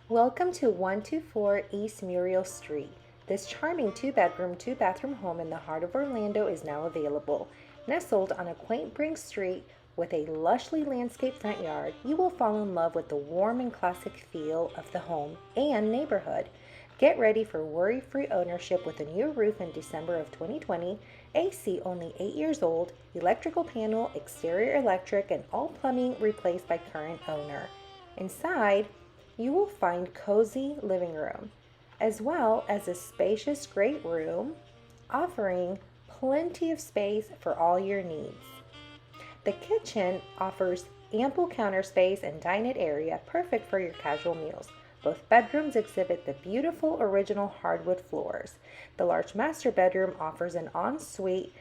Welcome to 124 East Muriel Street. This charming 2-bedroom, 2-bathroom home in the heart of Orlando is now available. Nestled on a quaint brick street with a lushly landscaped front yard, you will fall in love with the warm and classic feel of the home and neighborhood. Get ready for worry-free ownership with a new roof in December of 2020, AC only 8 years old, electrical panel, exterior electric, and all plumbing replaced by current owner. Inside, you will find cozy living room, as well as a spacious great room offering plenty of space for all your needs. The kitchen offers ample counter space and dinette area perfect for your casual meals. Both bedrooms exhibit the beautiful original hardwood floors. The large master bedroom offers an ensuite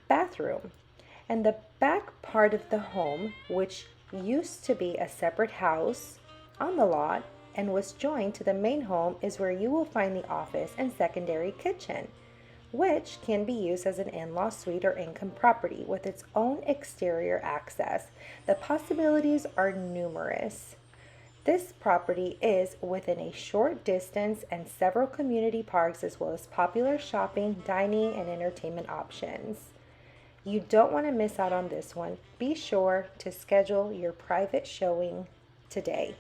bathroom. And the back part of the home, which used to be a separate house on the lot and was joined to the main home, is where you will find the office and secondary kitchen, which can be used as an in-law suite or income property with its own exterior access. The possibilities are numerous. This property is within a short distance and several community parks, as well as popular shopping, dining, and entertainment options. You don't want to miss out on this one. Be sure to schedule your private showing today.